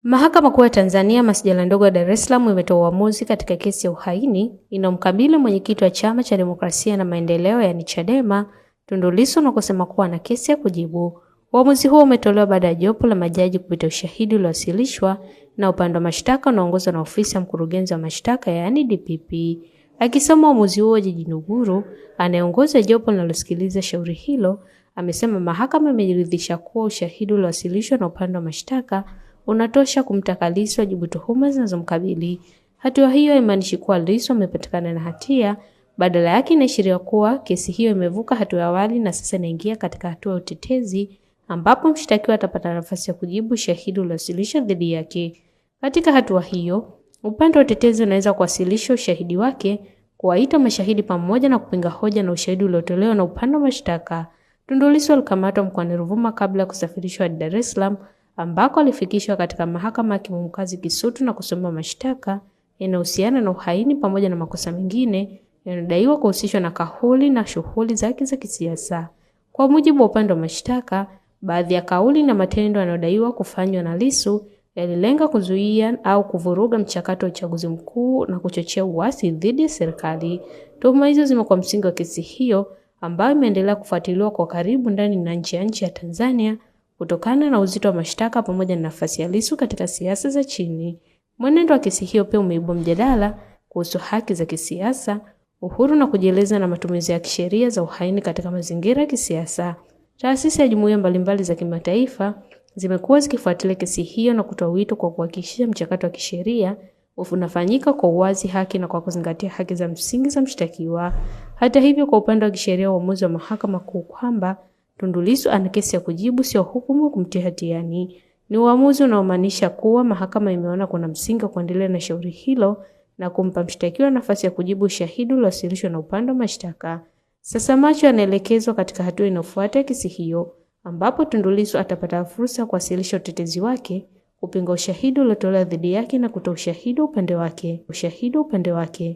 Mahakama Kuu ya Tanzania Masjala ndogo ya Dar es Salaam imetoa uamuzi katika kesi ya uhaini inayomkabili mwenyekiti wa Chama cha Demokrasia na Maendeleo yaani Chadema, Tundu Lissu, na kusema kuwa na kesi ya kujibu. Uamuzi huo umetolewa baada ya jopo la majaji kupitia ushahidi uliowasilishwa na upande wa mashtaka unaoongozwa na ofisi ya mkurugenzi wa mashtaka yaani DPP. Akisoma uamuzi huo, Jaji Nuguru anayeongoza jopo linalosikiliza shauri hilo amesema mahakama imejiridhisha kuwa ushahidi uliowasilishwa na upande wa mashtaka unatosha kumtaka Lissu ajibu tuhuma zinazomkabili. Hatua hiyo haimaanishi kuwa Lissu amepatikana na hatia, badala yake inaashiria kuwa kesi hiyo imevuka hatua ya awali na sasa inaingia katika hatua ya utetezi ambapo mshtakiwa atapata nafasi ya kujibu ushahidi uliowasilishwa dhidi yake. Katika hatua hiyo, upande wa utetezi unaweza kuwasilisha ushahidi wake, kuwaita mashahidi pamoja na kupinga hoja na ushahidi uliotolewa na upande wa mashtaka. Tundu Lissu alikamatwa mkoani Ruvuma kabla ya kusafirishwa hadi Dar es Salaam ambako alifikishwa katika mahakama ya hakimu mkazi Kisutu na kusomewa mashtaka yanayohusiana na uhaini pamoja na makosa mengine yanayodaiwa kuhusishwa na kauli na shughuli zake za kisiasa. Kwa mujibu wa upande wa mashtaka, baadhi ya kauli na matendo yanayodaiwa kufanywa na Lissu yalilenga kuzuia au kuvuruga mchakato wa uchaguzi mkuu na kuchochea uasi dhidi ya serikali. Tuhuma hizo zimekuwa msingi wa kesi hiyo ambayo imeendelea kufuatiliwa kwa karibu ndani na nje ya nchi ya Tanzania kutokana na uzito wa mashtaka pamoja na nafasi ya Lissu katika siasa za chini. Mwenendo wa kesi hiyo pia umeibua mjadala kuhusu haki za kisiasa, uhuru na kujieleza na matumizi ya kisheria za uhaini katika mazingira ya kisiasa. Taasisi ya jumuiya mbalimbali za kimataifa zimekuwa zikifuatilia kesi hiyo na kutoa wito kwa kuhakikisha mchakato wa kisheria unafanyika kwa uwazi, haki na kwa kuzingatia haki za msingi za mshtakiwa. Hata hivyo, kwa upande wa kisheria, uamuzi wa Mahakama Kuu kwamba Tundu Lissu ana kesi ya kujibu sio hukumu kumtia hatiani. Ni uamuzi unaomaanisha kuwa mahakama imeona kuna msingi wa kuendelea na shauri hilo na kumpa mshtakiwa nafasi ya kujibu ushahidi uliowasilishwa na upande wa mashtaka. Sasa macho yanaelekezwa katika hatua inayofuata ya kesi hiyo, ambapo Tundu Lissu atapata fursa ya kuwasilisha utetezi wake, kupinga ushahidi uliotolewa dhidi yake na kutoa ushahidi upande wake.